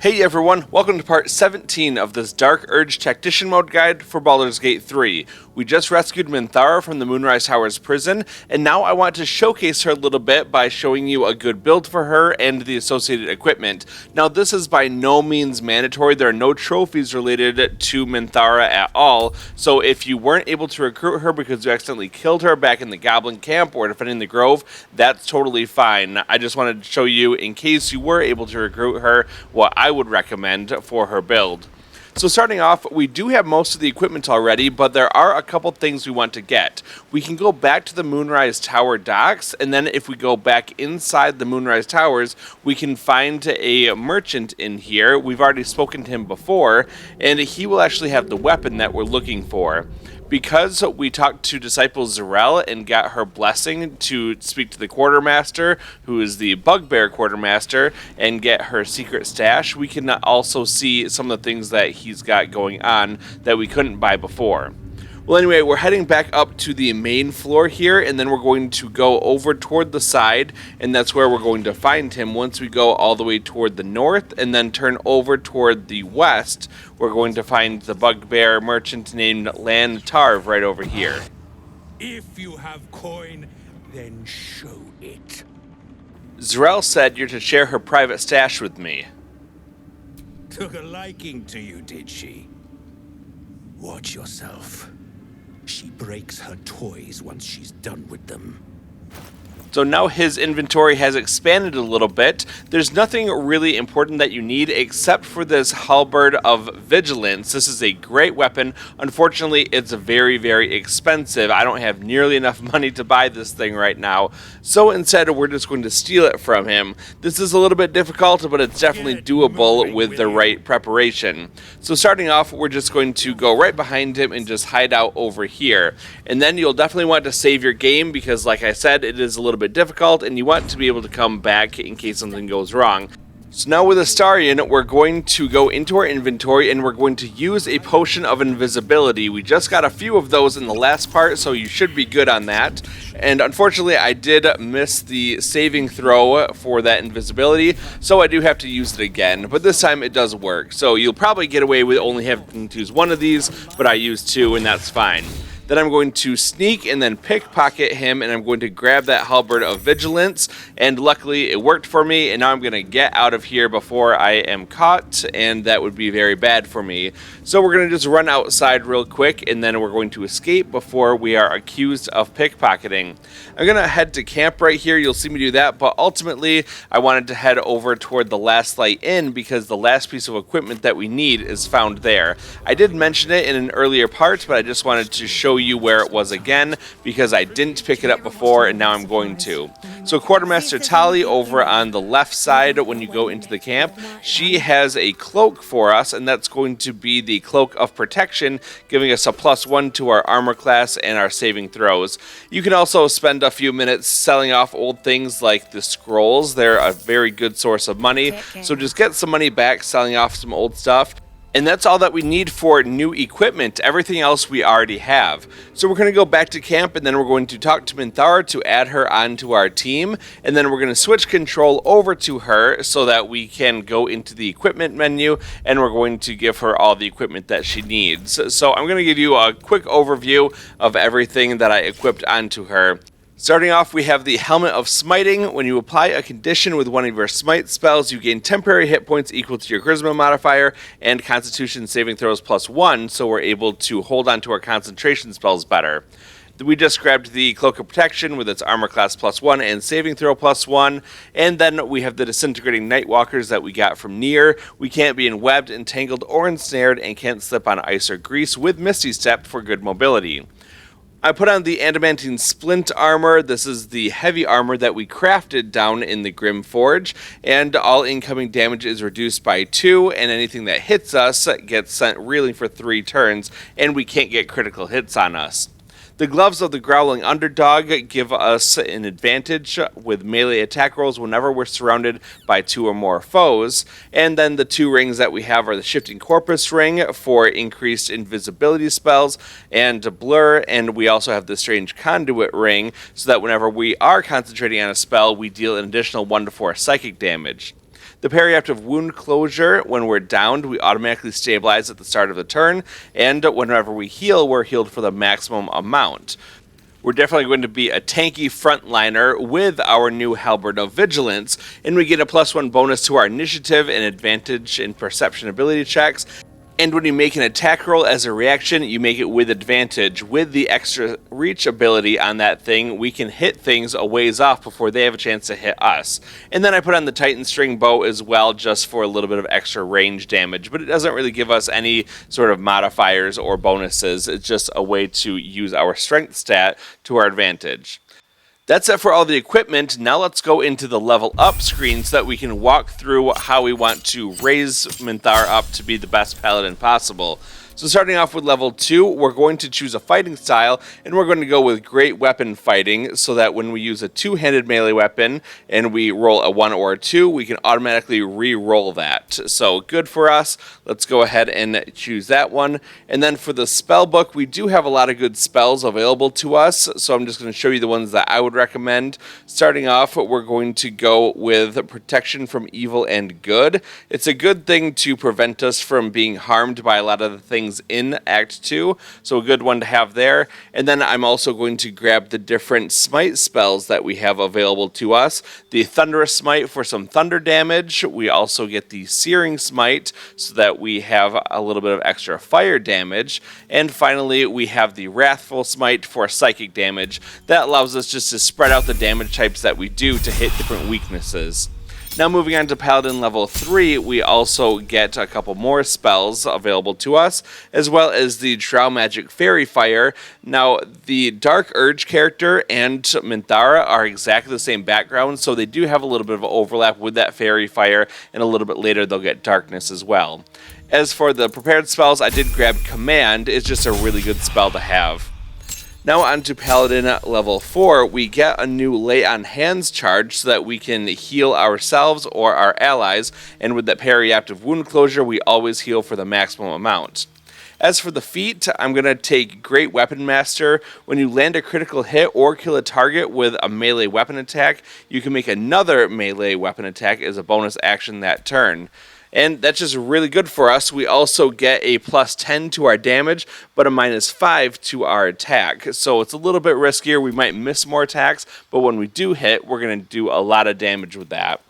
Hey everyone, welcome to part 17 of this Dark Urge Tactician mode guide for Baldur's Gate 3. We just rescued Minthara from the Moonrise Tower's prison, and now I want to showcase her a little bit by showing you a good build for her and the associated equipment. Now this is by no means mandatory, there are no trophies related to Minthara at all, so if you weren't able to recruit her because you accidentally killed her back in the Goblin Camp or defending the Grove, that's totally fine. I just wanted to show you, in case you were able to recruit her, what I would recommend for her build. So starting off, we do have most of the equipment already, but there are a couple things we want to get. We can go back to the Moonrise Tower docks, and then if we go back inside the Moonrise Towers, we can find a merchant in here. We've already spoken to him before, and he will actually have the weapon that we're looking for. Because we talked to Disciple Z'rell and got her blessing to speak to the Quartermaster, who is the Bugbear Quartermaster, and get her secret stash, we can also see some of the things that he's got going on that we couldn't buy before. Well, anyway, we're heading back up to the main floor here, and then we're going to go over toward the side, and that's where we're going to find him. Once we go all the way toward the north and then turn over toward the west, we're going to find the bugbear merchant named Lan Tarv right over here. If you have coin, then show it. Z'rell said you're to share her private stash with me. Took a liking to you, did she? Watch yourself. She breaks her toys once she's done with them. So now his inventory has expanded a little bit. There's nothing really important that you need except for this halberd of vigilance. This is a great weapon. Unfortunately, it's very, very expensive. I don't have nearly enough money to buy this thing right now. So instead, we're just going to steal it from him. This is a little bit difficult, but it's definitely doable with the right preparation. So starting off, we're just going to go right behind him and just hide out over here. And then you'll definitely want to save your game because, like I said, it is a little bit difficult and you want to be able to come back in case something goes wrong. So now with Astarion, we're going to go into our inventory and we're going to use a potion of invisibility. We just got a few of those in the last part, so you should be good on that. And unfortunately, I did miss the saving throw for that invisibility, so I do have to use it again. But this time it does work. So you'll probably get away with only having to use one of these, but I used two and that's fine. Then I'm going to sneak and then pickpocket him, and I'm going to grab that halberd of vigilance, and luckily it worked for me, and now I'm going to get out of here before I am caught, and that would be very bad for me. So we're going to just run outside real quick, and then we're going to escape before we are accused of pickpocketing. I'm going to head to camp right here. You'll see me do that, but ultimately I wanted to head over toward the Last Light Inn because the last piece of equipment that we need is found there. I did mention it in an earlier part, but I just wanted to show you where it was again because I didn't pick it up before and now I'm going to. So Quartermaster Tali over on the left side when you go into the camp, she has a cloak for us, and that's going to be the Cloak of Protection, giving us a +1 to our armor class and our saving throws. You can also spend a few minutes selling off old things like the scrolls. They're a very good source of money, so just get some money back selling off some old stuff. And that's all that we need for new equipment. Everything else we already have. So we're going to go back to camp, and then we're going to talk to Minthara to add her onto our team. And then we're going to switch control over to her so that we can go into the equipment menu, and we're going to give her all the equipment that she needs. So I'm going to give you a quick overview of everything that I equipped onto her. Starting off, we have the Helmet of Smiting. When you apply a condition with one of your smite spells, you gain temporary hit points equal to your charisma modifier and constitution saving throws +1, so we're able to hold on to our concentration spells better. We just grabbed the Cloak of Protection with its armor class +1 and saving throw +1, and then we have the Disintegrating Nightwalkers that we got from Nier. We can't be enwebbed, entangled, or ensnared, and can't slip on ice or grease with Misty Step for good mobility. I put on the Adamantine Splint armor. This is the heavy armor that we crafted down in the Grim Forge, and all incoming damage is reduced by 2, and anything that hits us gets sent reeling for 3 turns, and we can't get critical hits on us. The Gloves of the Growling Underdog give us an advantage with melee attack rolls whenever we're surrounded by 2 or more foes. And then the 2 rings that we have are the Shifting Corpus ring for increased invisibility spells and blur, and we also have the Strange Conduit ring so that whenever we are concentrating on a spell, we deal an additional 1 to 4 psychic damage. The periactive wound closure, when we're downed, we automatically stabilize at the start of the turn, and whenever we heal, we're healed for the maximum amount. We're definitely going to be a tanky frontliner with our new Halberd of Vigilance, and we get a +1 bonus to our initiative and advantage in perception ability checks. And when you make an attack roll as a reaction, you make it with advantage. With the extra reach ability on that thing, we can hit things a ways off before they have a chance to hit us. And then I put on the Titan String Bow as well, just for a little bit of extra range damage, but it doesn't really give us any sort of modifiers or bonuses. It's just a way to use our strength stat to our advantage. That's it for all the equipment. Now let's go into the level up screen so that we can walk through how we want to raise Minthara up to be the best paladin possible. So starting off with level 2, we're going to choose a fighting style, and we're going to go with great weapon fighting, so that when we use a two-handed melee weapon and we roll a 1 or a 2, we can automatically re-roll that. So good for us. Let's go ahead and choose that one. And then for the spell book, we do have a lot of good spells available to us, so I'm just going to show you the ones that I would recommend. Starting off, we're going to go with Protection from Evil and Good. It's a good thing to prevent us from being harmed by a lot of the things in Act 2, so a good one to have there. And then I'm also going to grab the different smite spells that we have available to us. The Thunderous Smite for some thunder damage. We also get the Searing Smite so that we have a little bit of extra fire damage. And finally, we have the Wrathful Smite for psychic damage. That allows us just to spread out the damage types that we do to hit different weaknesses. Now moving on to Paladin level 3, we also get a couple more spells available to us, as well as the Drow Magic Fairy Fire. Now, the Dark Urge character and Minthara are exactly the same background, so they do have a little bit of overlap with that Fairy Fire, and a little bit later they'll get Darkness as well. As for the prepared spells, I did grab Command. It's just a really good spell to have. Now on to Paladin level 4, we get a new Lay on Hands charge so that we can heal ourselves or our allies, and with that periactive wound closure, we always heal for the maximum amount. As for the feat, I'm going to take Great Weapon Master. When you land a critical hit or kill a target with a melee weapon attack, you can make another melee weapon attack as a bonus action that turn. And that's just really good for us. We also get a +10 to our damage, but a -5 to our attack. So it's a little bit riskier. We might miss more attacks, but when we do hit, we're going to do a lot of damage with that.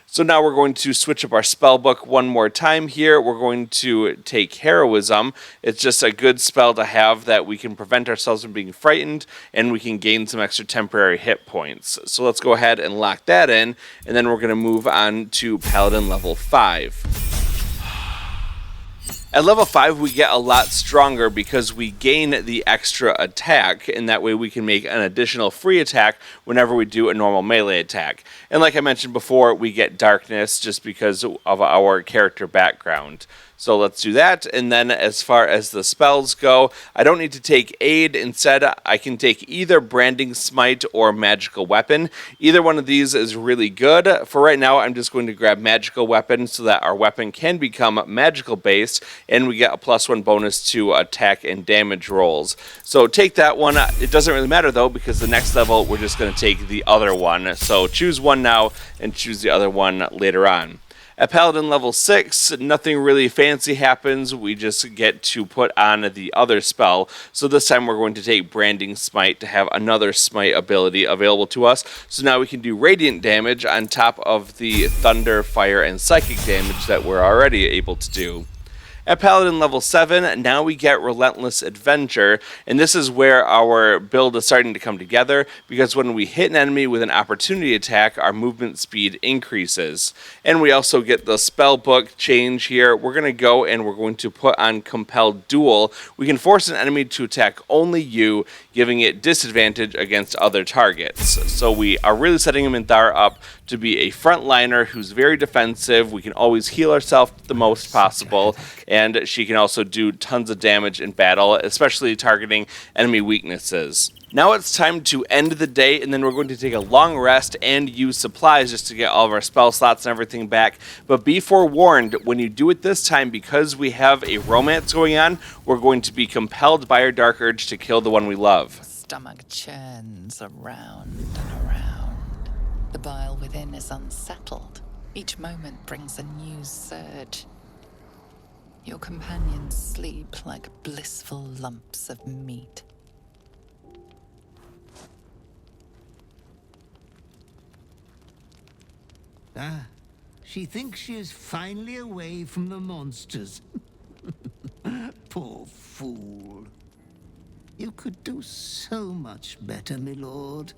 So now we're going to switch up our spell book one more time here. We're going to take Heroism. It's just a good spell to have that we can prevent ourselves from being frightened, and we can gain some extra temporary hit points. So let's go ahead and lock that in, and then we're going to move on to Paladin level 5. At level 5, we get a lot stronger because we gain the extra attack, and that way we can make an additional free attack whenever we do a normal melee attack. And like I mentioned before, we get Darkness just because of our character background. So let's do that, and then as far as the spells go, I don't need to take Aid. Instead, I can take either Branding Smite or Magical Weapon. Either one of these is really good. For right now, I'm just going to grab Magical Weapon so that our weapon can become magical based, and we get a +1 bonus to attack and damage rolls. So take that one. It doesn't really matter though, because the next level, we're just going to take the other one. So choose one now, and choose the other one later on. At Paladin level 6, nothing really fancy happens. We just get to put on the other spell. So this time we're going to take Branding Smite to have another smite ability available to us. So now we can do radiant damage on top of the thunder, fire, and psychic damage that we're already able to do. At Paladin level 7, now we get Relentless Adventure, and this is where our build is starting to come together, because when we hit an enemy with an opportunity attack, our movement speed increases. And we also get the spell book change here. We're going to go and we're going to put on Compelled Duel. We can force an enemy to attack only you, giving it disadvantage against other targets. So we are really setting Minthara up to be a frontliner who's very defensive. We can always heal ourselves the most possible, and she can also do tons of damage in battle, especially targeting enemy weaknesses. Now it's time to end the day, and then we're going to take a long rest and use supplies just to get all of our spell slots and everything back. But be forewarned, when you do it this time, because we have a romance going on, we're going to be compelled by our dark urge to kill the one we love. The stomach churns around and around. The bile within is unsettled. Each moment brings a new surge. Your companions sleep like blissful lumps of meat. Ah, she thinks she is finally away from the monsters. Poor fool. You could do so much better, my lord.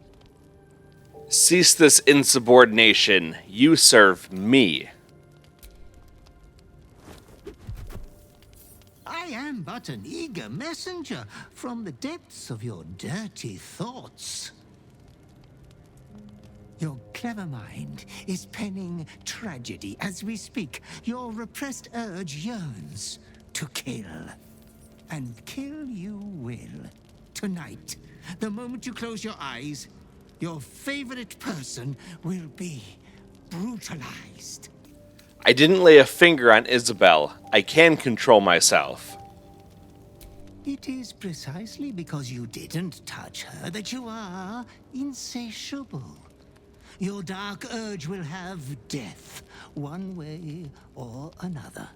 Cease this insubordination. You serve me. I am but an eager messenger from the depths of your dirty thoughts. Your clever mind is penning tragedy as we speak. Your repressed urge yearns to kill. And kill you will. Tonight, the moment you close your eyes, your favorite person will be brutalized. I didn't lay a finger on Isabel. I can control myself. It is precisely because you didn't touch her that you are insatiable. Your dark urge will have death, one way or another.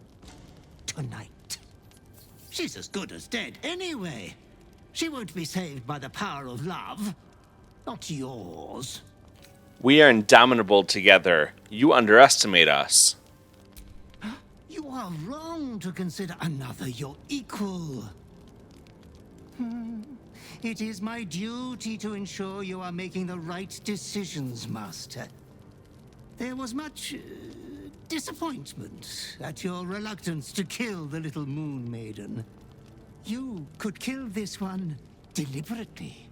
Tonight. She's as good as dead anyway. She won't be saved by the power of love. Not yours. We are indomitable together. You underestimate us. You are wrong to consider another your equal. It is my duty to ensure you are making the right decisions, Master. There was much disappointment at your reluctance to kill the little moon maiden. You could kill this one deliberately.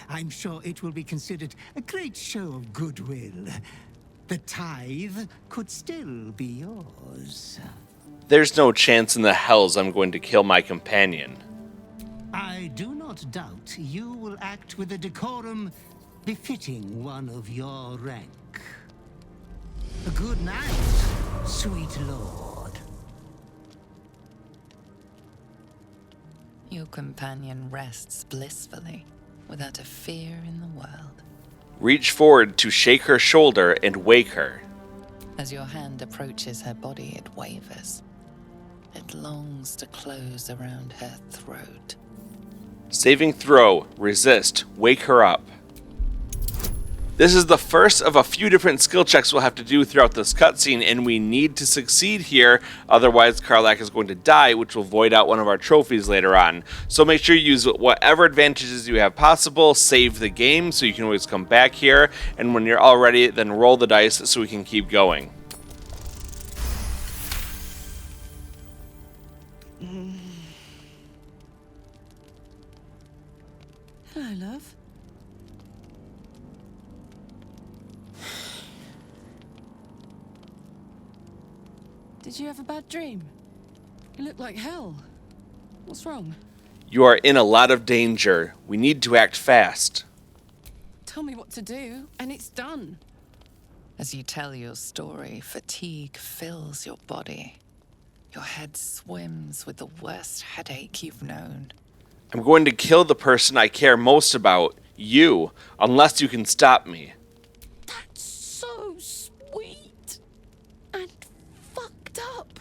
I'm sure it will be considered a great show of goodwill. The tithe could still be yours. There's no chance in the hells I'm going to kill my companion. I do not doubt you will act with a decorum befitting one of your rank. Good night, sweet lord. Your companion rests blissfully, without a fear in the world. Reach forward to shake her shoulder and wake her. As your hand approaches her body, it wavers. It longs to close around her throat. Saving throw, resist, wake her up. This is the first of a few different skill checks we'll have to do throughout this cutscene, and we need to succeed here, otherwise Karlach is going to die, which will void out one of our trophies later on. So make sure you use whatever advantages you have possible, save the game so you can always come back here, and when you're all ready, then roll the dice so we can keep going. Hello, love. Did you have a bad dream? You look like hell. What's wrong? You are in a lot of danger. We need to act fast. Tell me what to do, and it's done. As you tell your story, fatigue fills your body. Your head swims with the worst headache you've known. I'm going to kill the person I care most about, you, unless you can stop me. That's so sweet. And fucked up.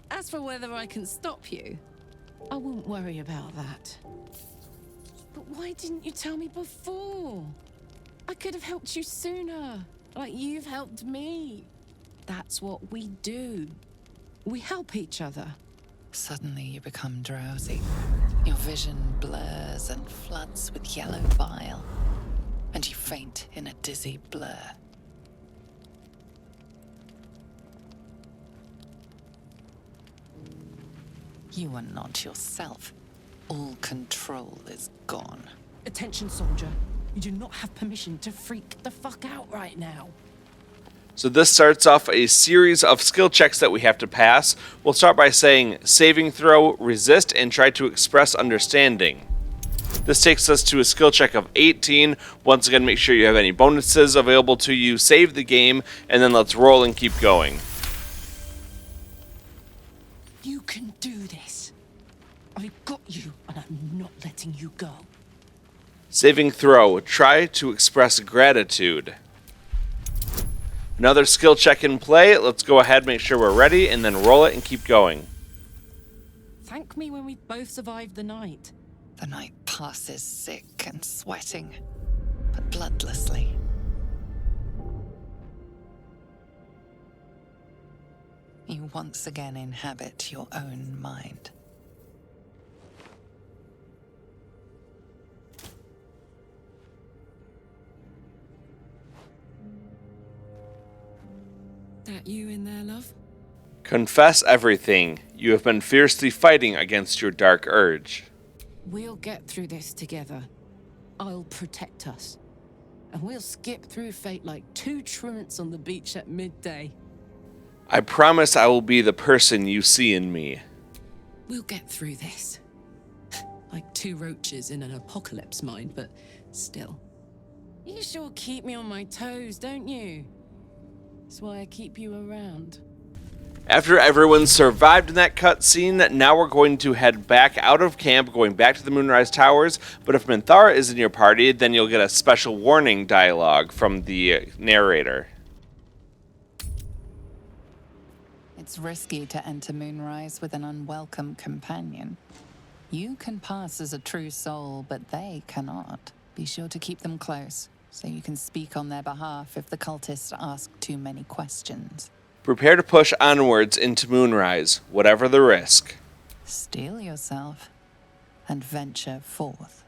As for whether I can stop you, I won't worry about that. But why didn't you tell me before? I could have helped you sooner, like you've helped me. That's what we do. We help each other. Suddenly you become drowsy. Your vision blurs and floods with yellow bile, and you faint in a dizzy blur. You are not yourself. All control is gone. Attention, soldier. You do not have permission to freak the fuck out right now. So this starts off a series of skill checks that we have to pass. We'll start by saying saving throw, resist, and try to express understanding. This takes us to a skill check of 18. Once again, make sure you have any bonuses available to you, save the game, and then let's roll and keep going. You can do this. I've got you, and I'm not letting you go. Saving throw, try to express gratitude. Another skill check in play. Let's go ahead, make sure we're ready, and then roll it and keep going. Thank me when we've both survived the night. The night passes sick and sweating, but bloodlessly. You once again inhabit your own mind. That you in there, love? Confess everything. You have been fiercely fighting against your dark urge. We'll get through this together. I'll protect us. And we'll skip through fate like two truants on the beach at midday. I promise I will be the person you see in me. We'll get through this. Like two roaches in an apocalypse, mind, but still. You sure keep me on my toes, don't you? That's why I keep you around. After everyone survived in that cutscene, now we're going to head back out of camp, going back to the Moonrise Towers. But if Minthara is in your party, then you'll get a special warning dialogue from the narrator. It's risky to enter Moonrise with an unwelcome companion. You can pass as a true soul, but they cannot. Be sure to keep them close, so you can speak on their behalf if the cultists ask too many questions. Prepare to push onwards into Moonrise, whatever the risk. Steel yourself and venture forth.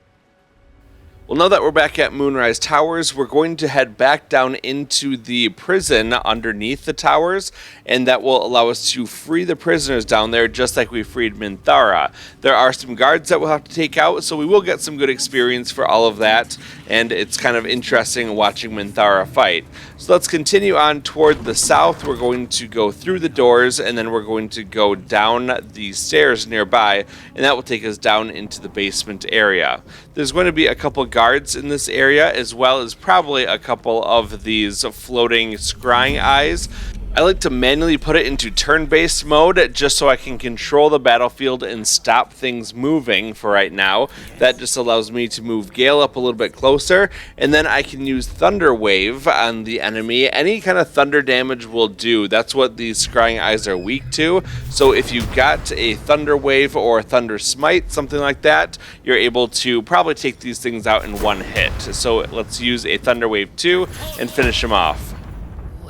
Well, now that we're back at Moonrise Towers, we're going to head back down into the prison underneath the towers, and that will allow us to free the prisoners down there just like we freed Minthara. There are some guards that we'll have to take out, so we will get some good experience for all of that, and it's kind of interesting watching Minthara fight. So let's continue on toward the south. We're going to go through the doors, and then we're going to go down the stairs nearby, and that will take us down into the basement area. There's going to be a couple guards in this area, as well as probably a couple of these floating scrying eyes. I like to manually put it into turn-based mode just so I can control the battlefield and stop things moving for right now. That just allows me to move Gale up a little bit closer, and then I can use Thunder Wave on the enemy. Any kind of thunder damage will do. That's what these scrying eyes are weak to. So if you've got a Thunder Wave or a Thunder Smite, something like that, you're able to probably take these things out in one hit. So let's use a Thunder Wave 2 and finish them off.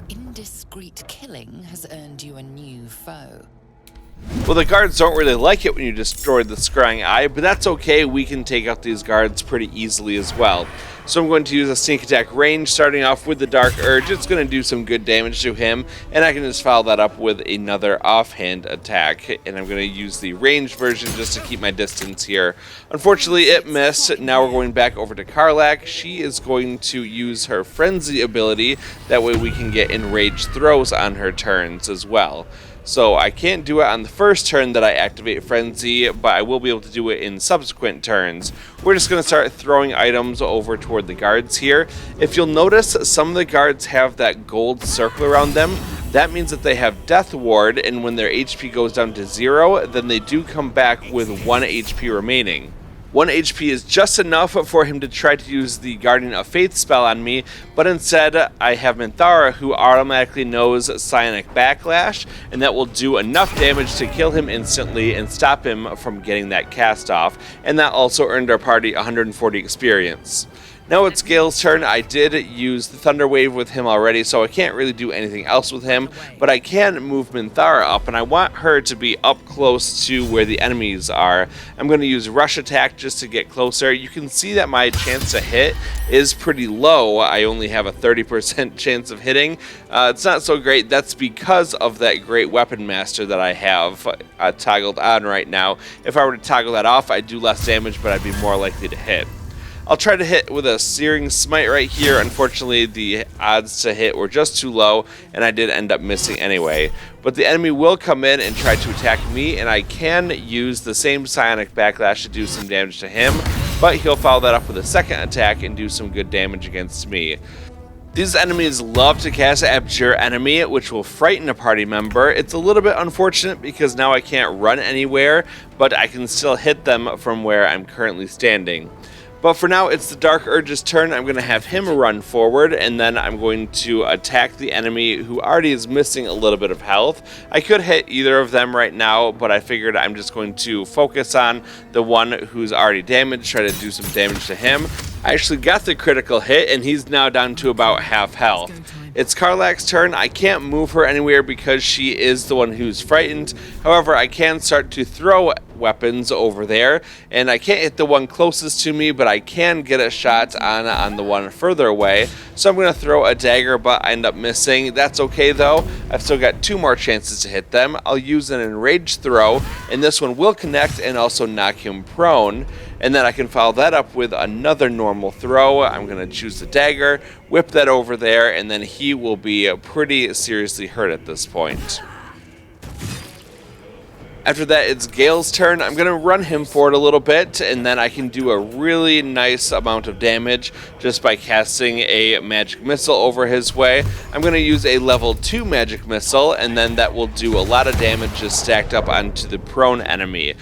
Indiscreet killing has earned you a new foe. Well, the guards don't really like it when you destroy the scrying eye, but that's okay. We can take out these guards pretty easily as well. So I'm going to use a sneak attack range, starting off with the Dark Urge. It's going to do some good damage to him, and I can just follow that up with another offhand attack. And I'm going to use the ranged version just to keep my distance here. Unfortunately, it missed. Now we're going back over to Karlach. She is going to use her Frenzy ability. That way we can get enraged throws on her turns as well. So I can't do it on the first turn that I activate Frenzy, but I will be able to do it in subsequent turns. We're just going to start throwing items over toward the guards here. If you'll notice, some of the guards have that gold circle around them. That means that they have Death Ward, and when their HP goes down to 0, then they do come back with 1 HP remaining. 1 HP is just enough for him to try to use the Guardian of Faith spell on me, but instead I have Minthara, who automatically knows Psionic Backlash, and that will do enough damage to kill him instantly and stop him from getting that cast off, and that also earned our party 140 experience. Now it's Gale's turn. I did use the Thunder Wave with him already, so I can't really do anything else with him, but I can move Minthara up, and I want her to be up close to where the enemies are. I'm going to use Rush Attack just to get closer. You can see that my chance to hit is pretty low. I only have a 30% chance of hitting. It's not so great. That's because of that Great Weapon Master that I have toggled on right now. If I were to toggle that off, I'd do less damage, but I'd be more likely to hit. I'll try to hit with a Searing Smite right here. Unfortunately, the odds to hit were just too low, and I did end up missing anyway. But the enemy will come in and try to attack me, and I can use the same Psionic Backlash to do some damage to him, but he'll follow that up with a second attack and do some good damage against me. These enemies love to cast Abjure Enemy, which will frighten a party member. It's a little bit unfortunate because now I can't run anywhere, but I can still hit them from where I'm currently standing. But for now, it's the Dark Urge's turn. I'm going to have him run forward, and then I'm going to attack the enemy who already is missing a little bit of health. I could hit either of them right now, but I figured I'm just going to focus on the one who's already damaged, try to do some damage to him. I actually got the critical hit, and he's now down to about half health. It's Karlach's turn. I can't move her anywhere because she is the one who's frightened. However, I can start to throw weapons over there, and I can't hit the one closest to me, but I can get a shot on the one further away. So I'm going to throw a dagger, but I end up missing. That's okay though. I've still got 2 more chances to hit them. I'll use an enraged throw, and this one will connect and also knock him prone. And then I can follow that up with another normal throw. I'm going to choose the dagger, whip that over there, and then he will be pretty seriously hurt at this point. After that, it's Gale's turn. I'm going to run him forward a little bit, and then I can do a really nice amount of damage just by casting a magic missile over his way. I'm going to use a level 2 magic missile, and then that will do a lot of damage just stacked up onto the prone enemy.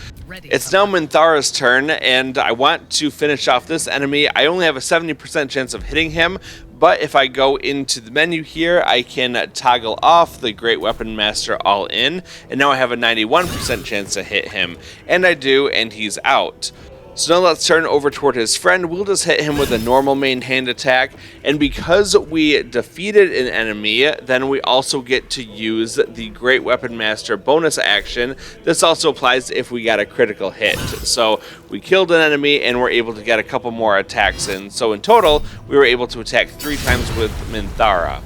It's now Minthara's turn, and I want to finish off this enemy. I only have a 70% chance of hitting him, but if I go into the menu here, I can toggle off the Great Weapon Master all in, and now I have a 91% chance to hit him. And I do, and he's out. So now let's turn over toward his friend. We'll just hit him with a normal main hand attack, and because we defeated an enemy, then we also get to use the Great Weapon Master bonus action. This also applies if we got a critical hit. So we killed an enemy and we're able to get a couple more attacks in. So in total, we were able to attack 3 times with Minthara.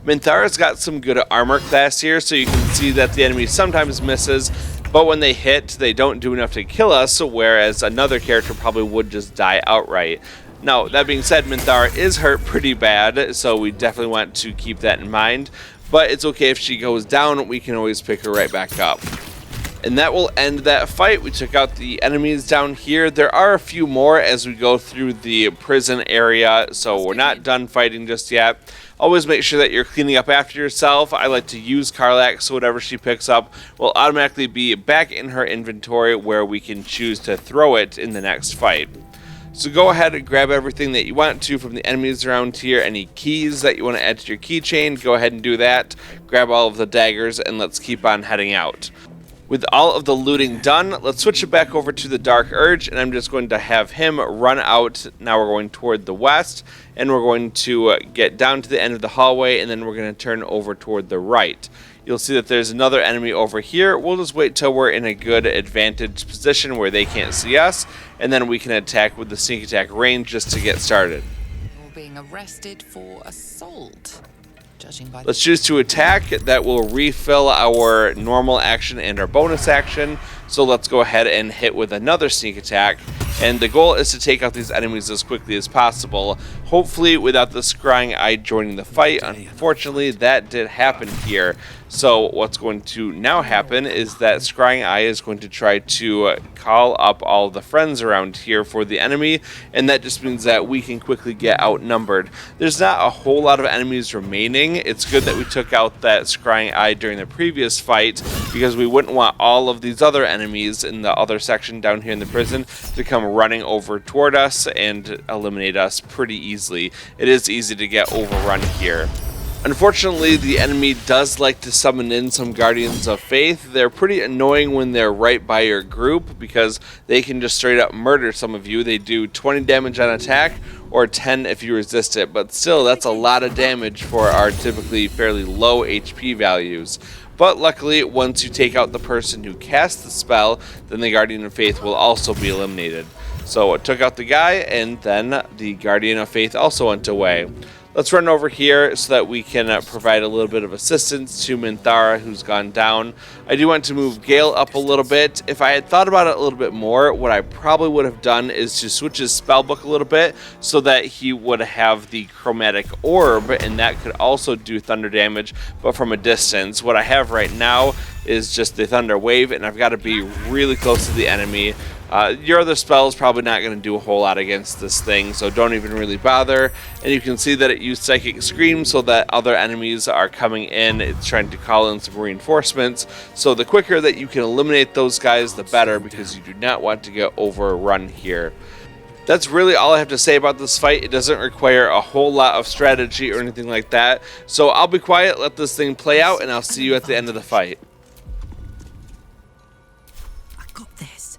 Minthara's got some good armor class here, so you can see that the enemy sometimes misses, but when they hit, they don't do enough to kill us, whereas another character probably would just die outright. Now, that being said, Minthara is hurt pretty bad, so we definitely want to keep that in mind. But it's okay if she goes down, we can always pick her right back up. And that will end that fight. We took out the enemies down here. There are a few more as we go through the prison area, so we're not done fighting just yet. Always make sure that you're cleaning up after yourself. I like to use Karlach, so whatever she picks up will automatically be back in her inventory where we can choose to throw it in the next fight. So go ahead and grab everything that you want to from the enemies around here. Any keys that you want to add to your keychain, go ahead and do that. Grab all of the daggers, and let's keep on heading out. With all of the looting done, let's switch it back over to the Dark Urge, and I'm just going to have him run out. Now we're going toward the west, and we're going to get down to the end of the hallway, and then we're going to turn over toward the right. You'll see that there's another enemy over here. We'll just wait till we're in a good advantage position where they can't see us, and then we can attack with the sneak attack range just to get started. You're being arrested for assault. Let's choose to attack. That will refill our normal action and our bonus action. So let's go ahead and hit with another sneak attack. And the goal is to take out these enemies as quickly as possible, hopefully without the scrying eye joining the fight. Unfortunately, that did happen here. So what's going to now happen is that Scrying Eye is going to try to call up all the friends around here for the enemy, and that just means that we can quickly get outnumbered. There's not a whole lot of enemies remaining. It's good that we took out that Scrying Eye during the previous fight, because we wouldn't want all of these other enemies in the other section down here in the prison to come running over toward us and eliminate us pretty easily. It is easy to get overrun here. Unfortunately, the enemy does like to summon in some Guardians of Faith. They're pretty annoying when they're right by your group because they can just straight up murder some of you. They do 20 damage on attack or 10 if you resist it, but still that's a lot of damage for our typically fairly low HP values. But luckily, once you take out the person who cast the spell, then the Guardian of Faith will also be eliminated. So it took out the guy, and then the Guardian of Faith also went away. Let's run over here so that we can provide a little bit of assistance to Minthara, who's gone down. I do want to move Gale up a little bit. If I had thought about it a little bit more, what I probably would have done is to switch his spellbook a little bit so that he would have the chromatic orb, and that could also do thunder damage, but from a distance. What I have right now is just the thunder wave, and I've got to be really close to the enemy. Your other spell is probably not going to do a whole lot against this thing, so don't even really bother. And you can see that it used Psychic Scream so that other enemies are coming in. It's trying to call in some reinforcements. So the quicker that you can eliminate those guys, the better, because you do not want to get overrun here. That's really all I have to say about this fight. It doesn't require a whole lot of strategy or anything like that. So I'll be quiet, let this thing play out, and I'll see you at the end of the fight. I got this.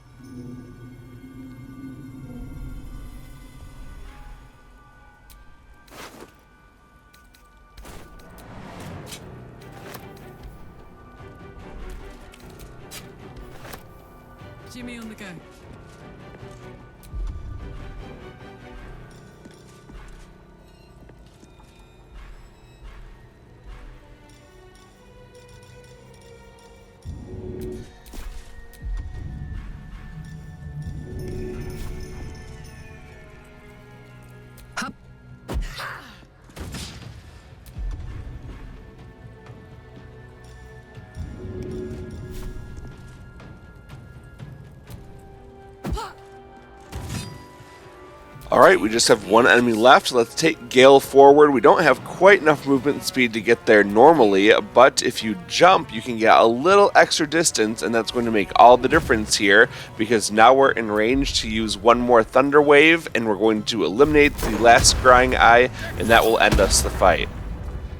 Jimmy on the go. Alright, we just have one enemy left. Let's take Gale forward. We don't have quite enough movement speed to get there normally, but if you jump, you can get a little extra distance, and that's going to make all the difference here, because now we're in range to use one more Thunder Wave, and we're going to eliminate the last Scrying Eye, and that will end us the fight.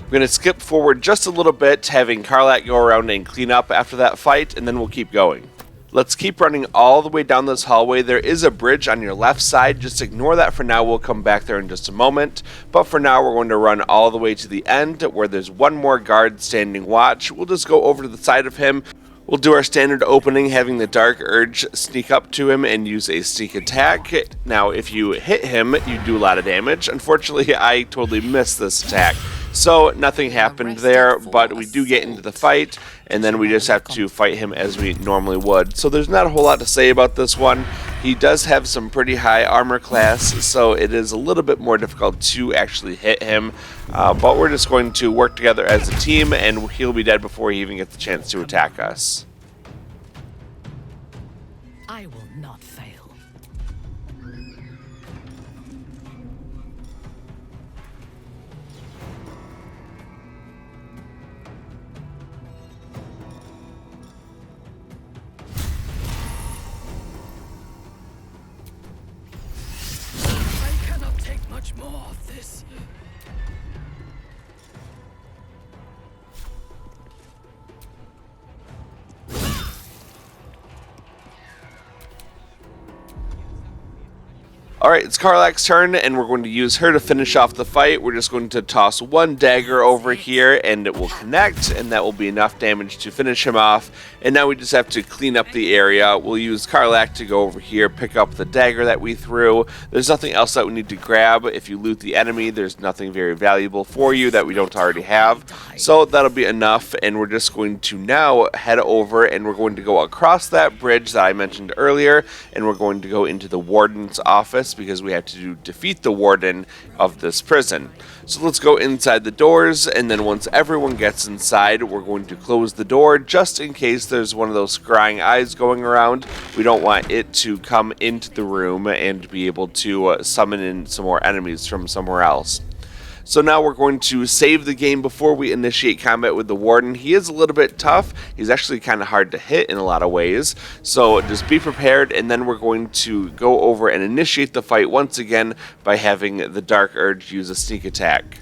We're going to skip forward just a little bit, having Karlach go around and clean up after that fight, and then we'll keep going. Let's keep running all the way down this hallway. There is a bridge on your left side. Just ignore that for now. We'll come back there in just a moment. But for now, we're going to run all the way to the end where there's one more guard standing watch. We'll just go over to the side of him. We'll do our standard opening, having the Dark Urge sneak up to him and use a sneak attack. Now, if you hit him, you do a lot of damage. Unfortunately, I totally missed this attack. So nothing happened there, but we do get into the fight, and then we just have to fight him as we normally would. So there's not a whole lot to say about this one. He does have some pretty high armor class, so it is a little bit more difficult to actually hit him. But we're just going to work together as a team, and he'll be dead before he even gets the chance to attack us. I will not fail. I cannot take much more of this. Alright, it's Karlach's turn, and we're going to use her to finish off the fight. We're just going to toss one dagger over here, and it will connect, and that will be enough damage to finish him off. And now we just have to clean up the area. We'll use Karlach to go over here, pick up the dagger that we threw. There's nothing else that we need to grab. If you loot the enemy, there's nothing very valuable for you that we don't already have. So that'll be enough, and we're just going to now head over, and we're going to go across that bridge that I mentioned earlier, and we're going to go into the warden's office, because we have to defeat the warden of this prison. So let's go inside the doors, and then once everyone gets inside, we're going to close the door just in case there's one of those scrying eyes going around. We don't want it to come into the room and be able to summon in some more enemies from somewhere else. So now we're going to save the game before we initiate combat with the Warden. He is a little bit tough. He's actually kind of hard to hit in a lot of ways. So just be prepared, and then we're going to go over and initiate the fight once again by having the Dark Urge use a sneak attack.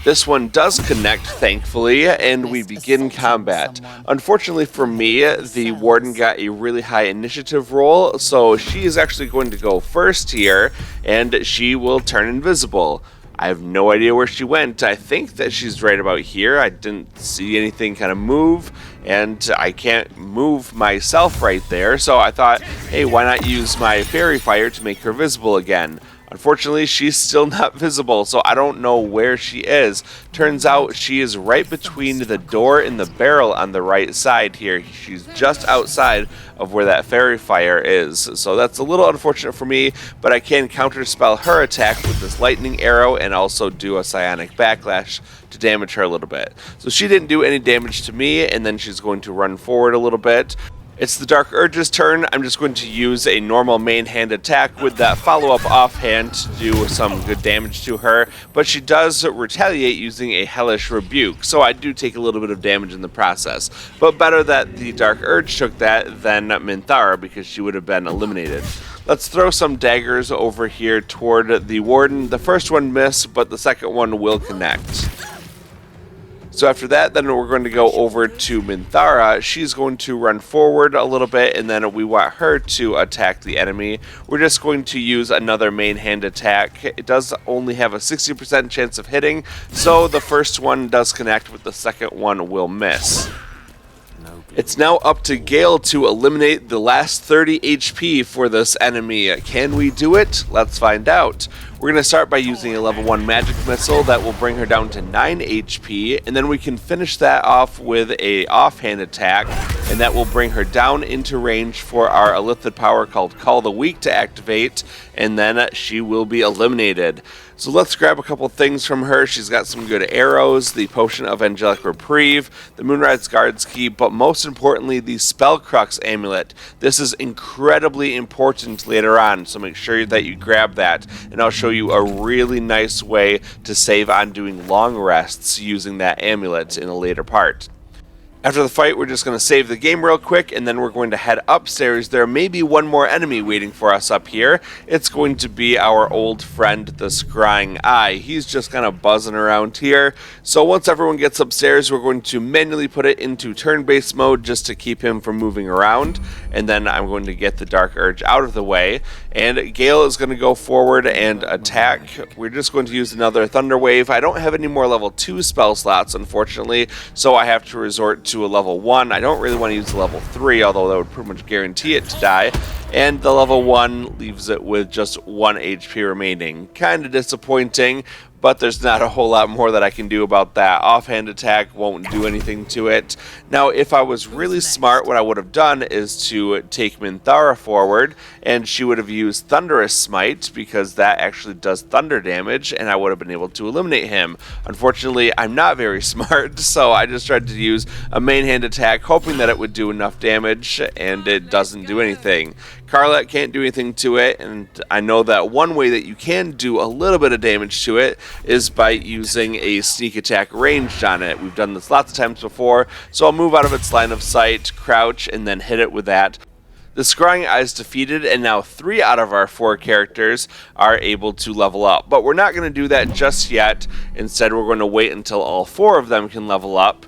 This one does connect, thankfully, and we begin combat. Unfortunately for me, the Warden got a really high initiative roll, so she is actually going to go first here, and she will turn invisible. I have no idea where she went. I think that she's right about here. I didn't see anything kind of move, and I can't move myself right there, so I thought, hey, why not use my fairy fire to make her visible again? Unfortunately, she's still not visible, so I don't know where she is. Turns out she is right between the door and the barrel on the right side here. She's just outside of where that fairy fire is. So that's a little unfortunate for me, but I can counterspell her attack with this lightning arrow and also do a psionic backlash to damage her a little bit. So she didn't do any damage to me, and then she's going to run forward a little bit. It's the Dark Urge's turn. I'm just going to use a normal main hand attack with that follow-up offhand to do some good damage to her, but she does retaliate using a Hellish Rebuke, so I do take a little bit of damage in the process. But better that the Dark Urge took that than Minthara, because she would have been eliminated. Let's throw some daggers over here toward the warden. The first one missed, but the second one will connect. So after that, then we're going to go over to Minthara. She's going to run forward a little bit, and then we want her to attack the enemy. We're just going to use another main hand attack. It does only have a 60% chance of hitting, so the first one does connect, but the second one will miss. It's now up to Gale to eliminate the last 30 HP for this enemy. Can we do it? Let's find out. We're going to start by using a level 1 magic missile that will bring her down to 9 HP, and then we can finish that off with a offhand attack, and that will bring her down into range for our Illithid power called Call the Weak to activate, and then she will be eliminated. So let's grab a couple things from her. She's got some good arrows, the Potion of Angelic Reprieve, the Moonrise Guard's Key, but most importantly, the Spellcrux Amulet. This is incredibly important later on, so make sure that you grab that, and I'll show you a really nice way to save on doing long rests using that amulet in a later part. After the fight, we're just going to save the game real quick, and then we're going to head upstairs. There may be one more enemy waiting for us up here. It's going to be our old friend, the Scrying Eye. He's just kind of buzzing around here. So once everyone gets upstairs, we're going to manually put it into turn-based mode just to keep him from moving around. And then I'm going to get the Dark Urge out of the way. And Gale is going to go forward and attack. We're just going to use another Thunder Wave. I don't have any more level 2 spell slots, unfortunately, so I have to resort to a level 1. I don't really want to use the level 3, although that would pretty much guarantee it to die. And the level 1 leaves it with just 1 HP remaining. Kind of disappointing, but there's not a whole lot more that I can do about that. Offhand attack won't do anything to it. Now, if I was really smart, what I would have done is to take Minthara forward, and she would have used Thunderous Smite, because that actually does thunder damage, and I would have been able to eliminate him. Unfortunately, I'm not very smart, so I just tried to use a main hand attack, hoping that it would do enough damage, and it doesn't do anything. Carlet can't do anything to it, and I know that one way that you can do a little bit of damage to it is by using a sneak attack ranged on it. We've done this lots of times before, so I'll move out of its line of sight, crouch, and then hit it with that. The Scrying Eye is defeated, and now 3 out of our 4 characters are able to level up. But we're not going to do that just yet. Instead, we're going to wait until all 4 of them can level up.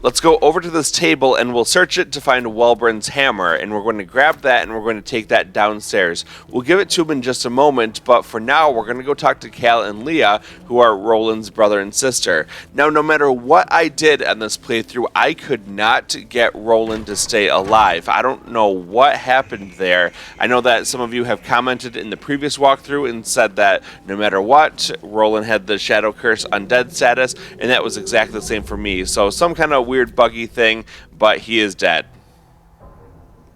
Let's go over to this table and we'll search it to find Wellbrun's hammer, and we're going to grab that and we're going to take that downstairs. We'll give it to him in just a moment, but for now we're going to go talk to Cal and Leah, who are Roland's brother and sister. Now, no matter what I did on this playthrough, I could not get Roland to stay alive. I don't know what happened there. I know that some of you have commented in the previous walkthrough and said that no matter what, Roland had the Shadow Curse Undead status, and that was exactly the same for me. So some kind of weird buggy thing, but he is dead.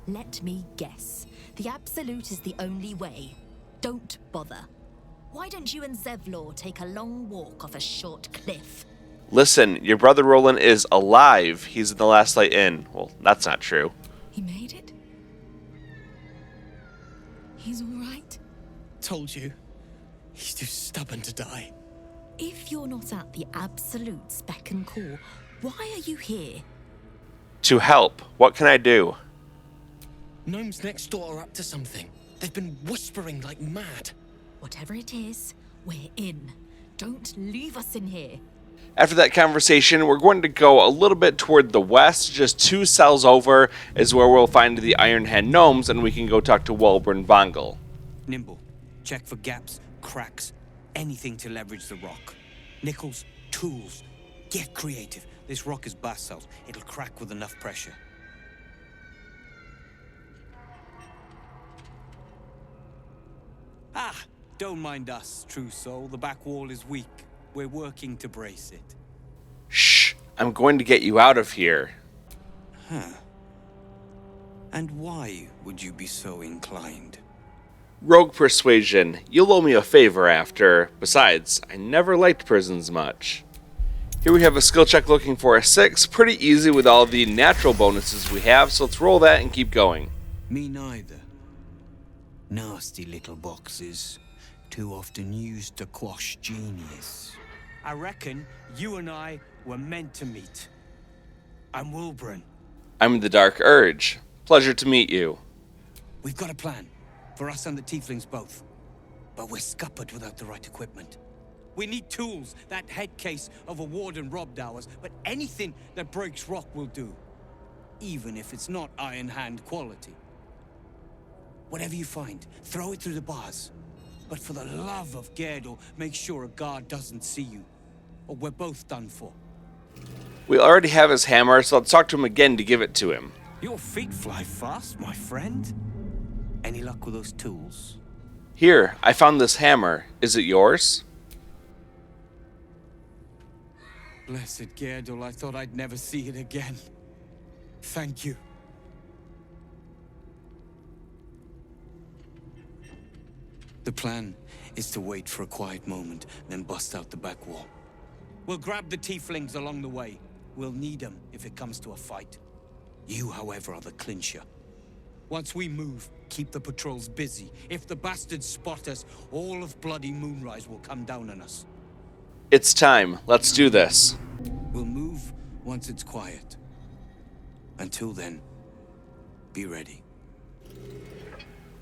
Let me guess. The Absolute is the only way. Don't bother. Why don't you and Zevlor take a long walk off a short cliff? Listen, your brother Roland is alive. He's in the Last Light Inn. Well, that's not true. He made it? He's all right? Told you. He's too stubborn to die. If you're not at the Absolute's beck and call, why are you here? To help. What can I do? Gnomes next door are up to something. They've been whispering like mad. Whatever it is, we're in. Don't leave us in here. After that conversation, we're going to go a little bit toward the west. Just 2 cells over is where we'll find the Ironhand Gnomes, and we can go talk to Wellbrun Bongal. Nimble. Check for gaps, cracks, anything to leverage the rock. Nickels, tools. Get creative. This rock is basalt. It'll crack with enough pressure. Ah! Don't mind us, true soul. The back wall is weak. We're working to brace it. Shh! I'm going to get you out of here. Huh. And why would you be so inclined? Rogue persuasion. You'll owe me a favor after. Besides, I never liked prisons much. Here we have a skill check looking for a 6. Pretty easy with all the natural bonuses we have, so let's roll that and keep going. Me neither. Nasty little boxes. Too often used to quash genius. I reckon you and I were meant to meet. I'm Wellbrun. I'm the Dark Urge. Pleasure to meet you. We've got a plan. For us and the tieflings both. But we're scuppered without the right equipment. We need tools, that head case of a warden robbed ours, but anything that breaks rock will do. Even if it's not Iron Hand quality. Whatever you find, throw it through the bars. But for the love of Gerdel, make sure a guard doesn't see you. Or we're both done for. We already have his hammer, so let's talk to him again to give it to him. Your feet fly fast, my friend. Any luck with those tools? Here, I found this hammer. Is it yours? Blessed Gerdel, I thought I'd never see it again. Thank you. The plan is to wait for a quiet moment, then bust out the back wall. We'll grab the tieflings along the way. We'll need them if it comes to a fight. You, however, are the clincher. Once we move, keep the patrols busy. If the bastards spot us, all of bloody Moonrise will come down on us. It's time. Let's do this. We'll move once it's quiet. Until then, be ready.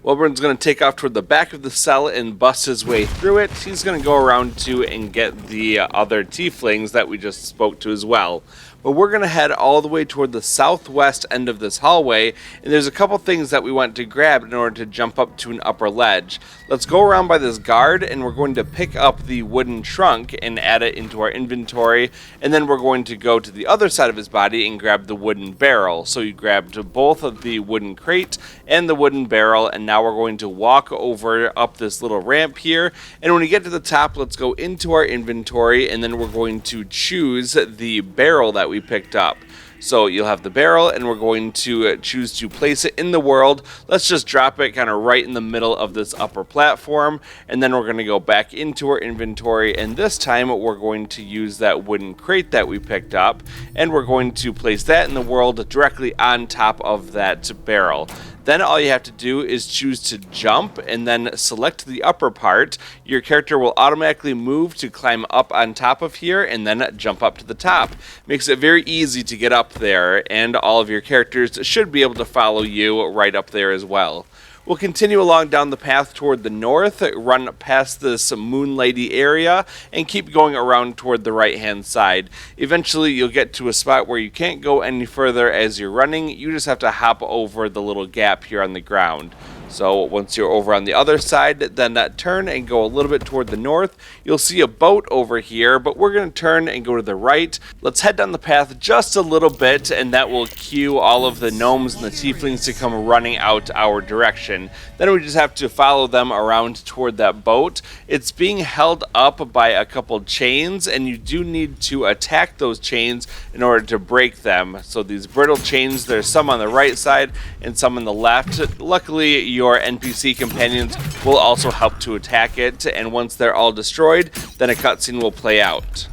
Wilburn's going to take off toward the back of the cell and bust his way through it. He's going to go around too and get the other tieflings that we just spoke to as well. But we're going to head all the way toward the southwest end of this hallway, and there's a couple things that we want to grab in order to jump up to an upper ledge. Let's go around by this guard, and we're going to pick up the wooden trunk and add it into our inventory, and then we're going to go to the other side of his body and grab the wooden barrel. So you grabbed both of the wooden crate and the wooden barrel, and now we're going to walk over up this little ramp here, and when we get to the top, let's go into our inventory, and then we're going to choose the barrel that we picked up. So you'll have the barrel, and we're going to choose to place it in the world. Let's just drop it kind of right in the middle of this upper platform, and then we're going to go back into our inventory, and this time we're going to use that wooden crate that we picked up, and we're going to place that in the world directly on top of that barrel. Then all you have to do is choose to jump and then select the upper part. Your character will automatically move to climb up on top of here and then jump up to the top. Makes it very easy to get up there, and all of your characters should be able to follow you right up there as well. We'll continue along down the path toward the north, run past this Moonlighty area, and keep going around toward the right-hand side. Eventually, you'll get to a spot where you can't go any further as you're running. You just have to hop over the little gap here on the ground. So once you're over on the other side, then turn and go a little bit toward the north. You'll see a boat over here, but we're going to turn and go to the right. Let's head down the path just a little bit, and that will cue all of the gnomes and the tieflings to come running out our direction. Then we just have to follow them around toward that boat. It's being held up by a couple chains, and you do need to attack those chains in order to break them. So these brittle chains, there's some on the right side and some on the left. Luckily, your NPC companions will also help to attack it, and once they're all destroyed, then a cutscene will play out.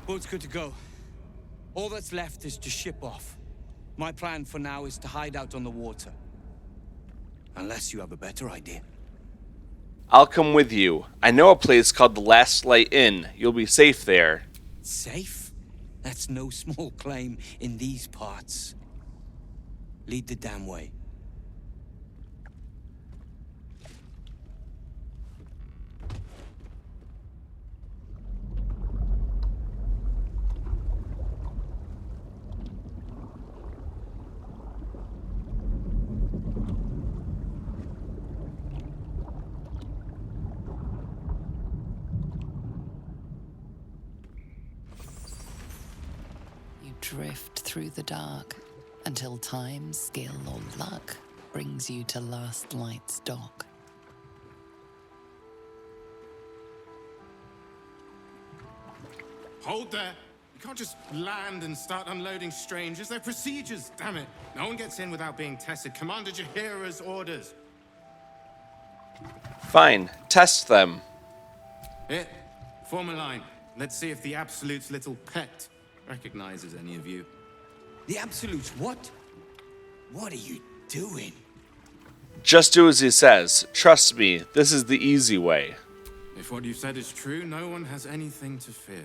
Boat's good to go. All that's left is to ship off. My plan for now is to hide out on the water. Unless you have a better idea. I'll come with you. I know a place called the Last Light Inn. You'll be safe there. Safe? That's no small claim in these parts. Lead the damn way. You drift through the dark until time, skill, or luck brings you to Last Light's dock. Hold there. You can't just land and start unloading strangers. They're procedures, damn it. No one gets in without being tested. Commander Jaheira's orders. Fine. Test them. Here, form a line. Let's see if the Absolute's little pet recognizes any of you. The Absolutes, what? What are you doing? Just do as he says. Trust me, this is the easy way. If what you've said is true, no one has anything to fear.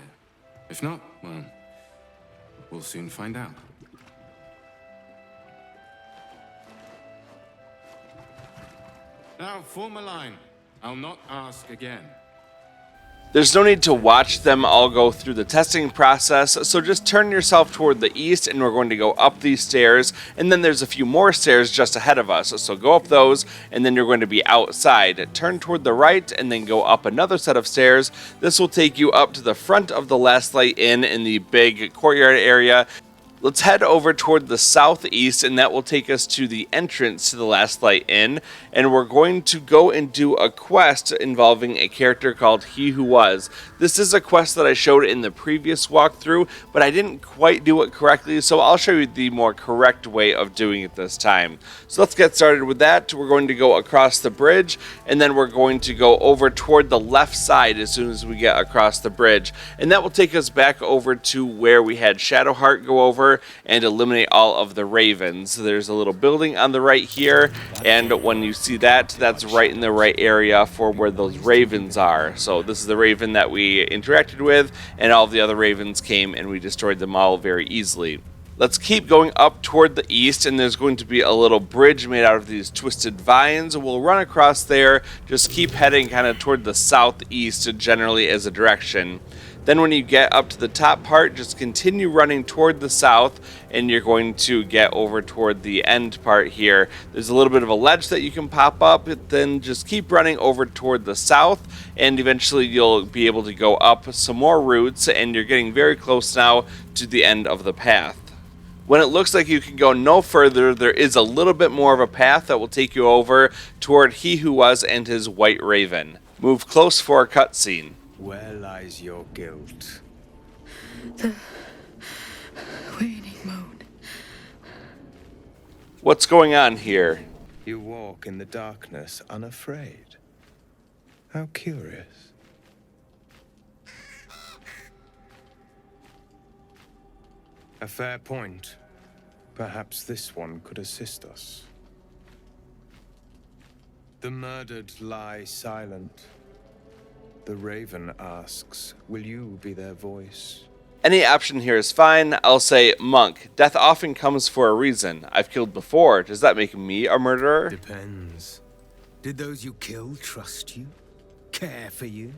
If not, well, we'll soon find out. Now, form a line. I'll not ask again. There's no need to watch them all go through the testing process, so just turn yourself toward the east and we're going to go up these stairs, and then there's a few more stairs just ahead of us, so go up those and then you're going to be outside. Turn toward the right and then go up another set of stairs. This will take you up to the front of the Last Light Inn in the big courtyard area. Let's head over toward the southeast, and that will take us to the entrance to the Last Light Inn, and we're going to go and do a quest involving a character called He Who Was. This is a quest that I showed in the previous walkthrough, but I didn't quite do it correctly, so I'll show you the more correct way of doing it this time. So let's get started with that. We're going to go across the bridge, and then we're going to go over toward the left side as soon as we get across the bridge, and that will take us back over to where we had Shadowheart go over and eliminate all of the ravens. There's a little building on the right here, and when you see that, that's right in the right area for where those ravens are. So this is the raven that we interacted with, and all of the other ravens came and we destroyed them all very easily. Let's keep going up toward the east, and there's going to be a little bridge made out of these twisted vines. We'll run across there, just keep heading kind of toward the southeast generally as a direction. Then when you get up to the top part, just continue running toward the south, and you're going to get over toward the end part here. There's a little bit of a ledge that you can pop up, then just keep running over toward the south, and eventually you'll be able to go up some more routes, and you're getting very close now to the end of the path. When it looks like you can go no further, there is a little bit more of a path that will take you over toward He Who Was and his white raven. Move close for a cutscene. Where lies your guilt? The waning moon. What's going on here? You walk in the darkness unafraid. How curious. A fair point. Perhaps this one could assist us. The murdered lie silent. The raven asks, will you be their voice? Any option here is fine. I'll say monk. Death often comes for a reason. I've killed before. Does that make me a murderer? Depends. Did those you killed trust you? Care for you?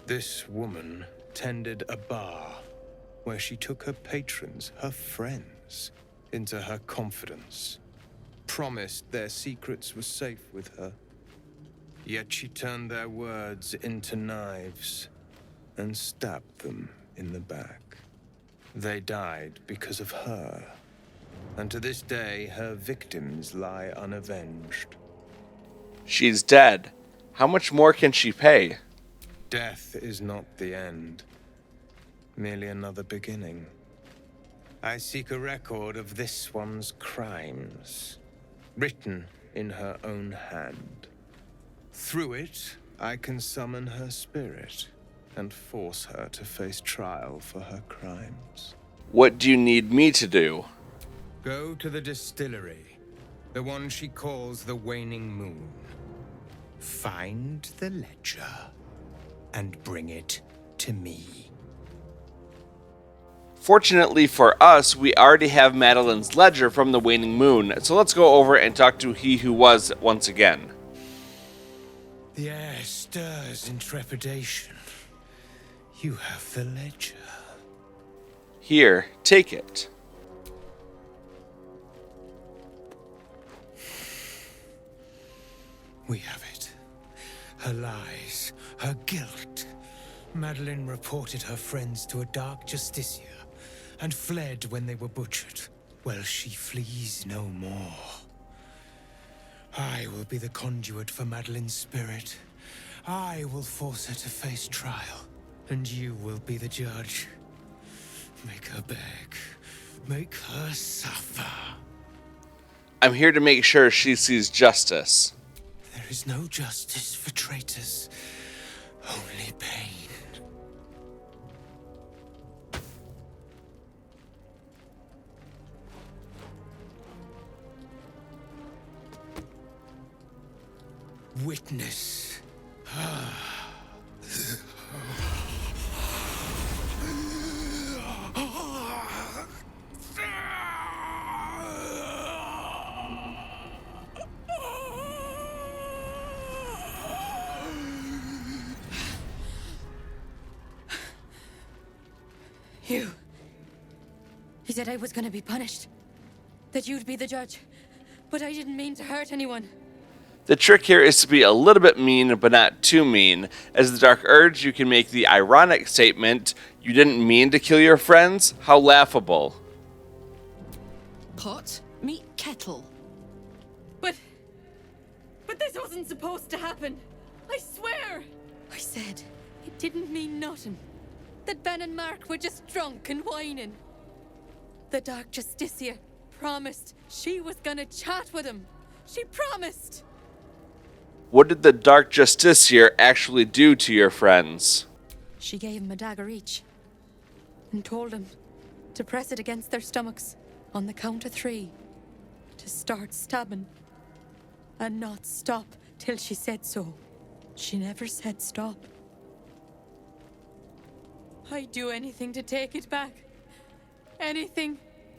This woman tended a bar where she took her patrons, her friends, into her confidence. Promised their secrets were safe with her. Yet she turned their words into knives and stabbed them in the back. They died because of her, and to this day her victims lie unavenged. She's dead. How much more can she pay? Death is not the end, merely another beginning. I seek a record of this one's crimes, written in her own hand. Through it, I can summon her spirit and force her to face trial for her crimes. What do you need me to do? Go to the distillery, the one she calls the Waning Moon. Find the ledger and bring it to me. Fortunately for us, we already have Madeline's ledger from the Waning Moon, so let's go over and talk to He Who Was once again. The air stirs in trepidation. You have the ledger. Here, take it. We have it. Her lies, her guilt. Madeline reported her friends to a dark justiciar and fled when they were butchered. Well, she flees no more. I will be the conduit for Madeline's spirit. I will force her to face trial, and you will be the judge. Make her beg. Make her suffer. I'm here to make sure she sees justice. There is no justice for traitors, only pain. Witness. He said I was going to be punished. That you'd be the judge. But I didn't mean to hurt anyone. The trick here is to be a little bit mean, but not too mean. As the Dark Urge, you can make the ironic statement, "You didn't mean to kill your friends? How laughable." Pot, meet kettle. But this wasn't supposed to happen. I swear. I said it didn't mean nothing. That Ben and Mark were just drunk and whining. The Dark Justicia promised she was gonna chat with him. She promised. What did the Dark Justiciar actually do to your friends? She gave him a dagger each and told him to press it against their stomachs on the count of 3 to start stabbing and not stop till she said so. She never said stop. I'd do anything to take it back. Anything.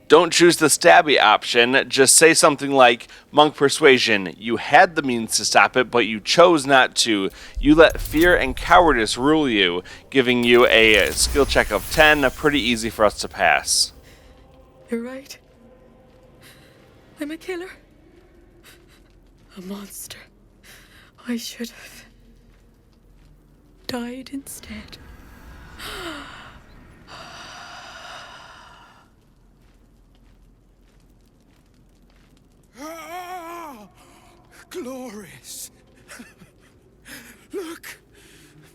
Don't choose the stabby option, just say something like, "Monk Persuasion, you had the means to stop it, but you chose not to. You let fear and cowardice rule you," giving you a skill check of 10, pretty easy for us to pass. You're right. I'm a killer. A monster. I should have died instead. Ah, glorious. Look,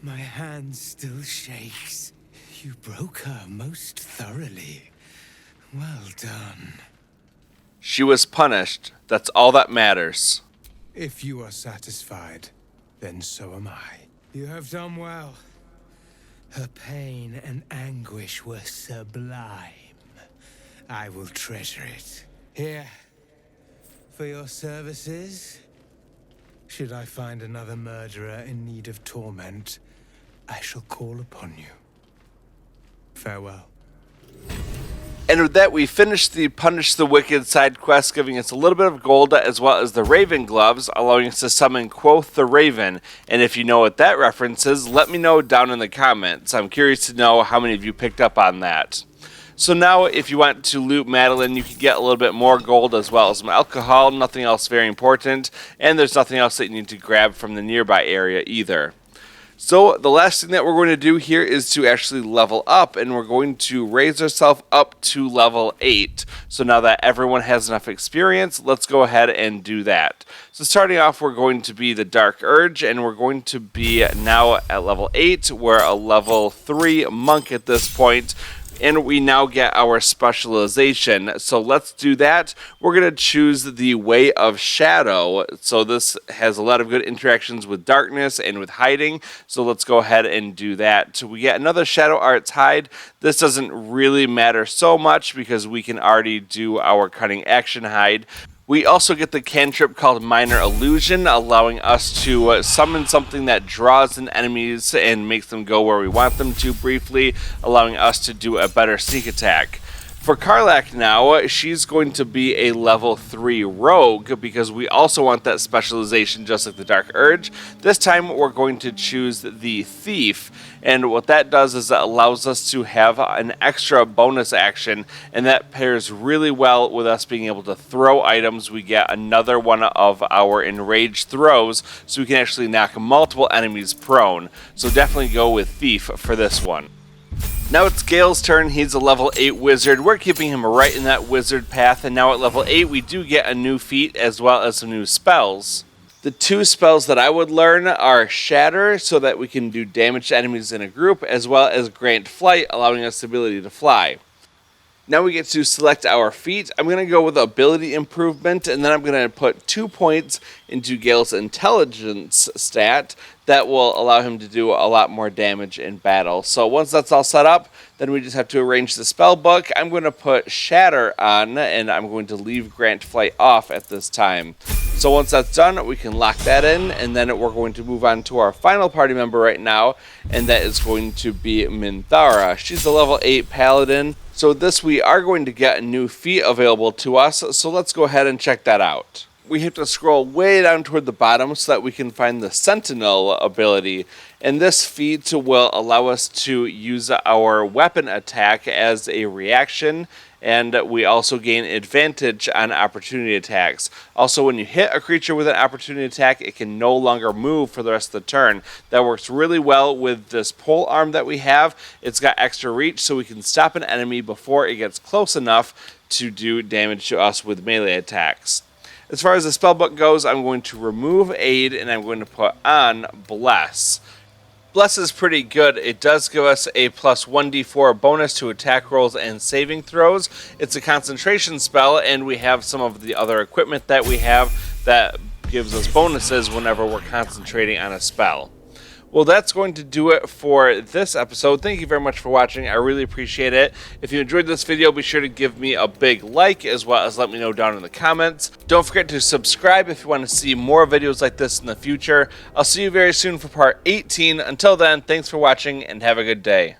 my hand still shakes. You broke her most thoroughly. Well done. She was punished. That's all that matters. If you are satisfied, then so am I. You have done well. Her pain and anguish were sublime. I will treasure it. Here, for your services. Should I find another murderer in need of torment, I shall call upon you. Farewell. And with that, we finished the Punish the Wicked side quest, giving us a little bit of gold as well as the Raven Gloves, allowing us to summon Quoth the Raven. And if you know what that reference is, let me know down in the comments. I'm curious to know how many of you picked up on that. So now, if you want to loot Madeline, you can get a little bit more gold as well as some alcohol, nothing else very important, and there's nothing else that you need to grab from the nearby area either. So the last thing that we're going to do here is to actually level up, and we're going to raise ourselves up to level 8. So now that everyone has enough experience, let's go ahead and do that. So starting off, we're going to be the Dark Urge, and we're going to be now at level 8. We're a level 3 monk at this point, and we now get our specialization. So let's do that. We're going to choose the Way of Shadow. So this has a lot of good interactions with darkness and with hiding. So let's go ahead and do that. So we get another Shadow Arts Hide. This doesn't really matter so much because we can already do our Cunning Action Hide. We also get the cantrip called Minor Illusion, allowing us to summon something that draws in enemies and makes them go where we want them to briefly, allowing us to do a better sneak attack. For Karlach now, she's going to be a level 3 rogue because we also want that specialization just like the Dark Urge. This time we're going to choose the Thief, and what that does is it allows us to have an extra bonus action, and that pairs really well with us being able to throw items. We get another one of our enraged throws, so we can actually knock multiple enemies prone. So definitely go with Thief for this one. Now it's Gale's turn. He's a level 8 wizard. We're keeping him right in that wizard path, and now at level 8 we do get a new feat as well as some new spells. The two spells that I would learn are Shatter, so that we can do damage to enemies in a group, as well as Grant Flight, allowing us the ability to fly. Now we get to select our feat. I'm going to go with Ability Improvement, and then I'm going to put 2 points into Gale's Intelligence stat. That will allow him to do a lot more damage in battle. So once that's all set up, then we just have to arrange the spell book. I'm going to put Shatter on, and I'm going to leave Grant Flight off at this time. So once that's done, we can lock that in, and then we're going to move on to our final party member right now, and that is going to be Minthara. She's a level 8 paladin. So with this, we are going to get a new feat available to us, so let's go ahead and check that out. We have to scroll way down toward the bottom so that we can find the Sentinel ability, and this feat will allow us to use our weapon attack as a reaction, and we also gain advantage on opportunity attacks. Also, when you hit a creature with an opportunity attack, it can no longer move for the rest of the turn. That works really well with this pole arm that we have. It's got extra reach, so we can stop an enemy before it gets close enough to do damage to us with melee attacks. As far as the spellbook goes, I'm going to remove Aid and I'm going to put on Bless. Bless is pretty good. It does give us a plus 1d4 bonus to attack rolls and saving throws. It's a concentration spell, and we have some of the other equipment that we have that gives us bonuses whenever we're concentrating on a spell. Well, that's going to do it for this episode. Thank you very much for watching. I really appreciate it. If you enjoyed this video, be sure to give me a big like, as well as let me know down in the comments. Don't forget to subscribe if you want to see more videos like this in the future. I'll see you very soon for part 18. Until then, thanks for watching and have a good day.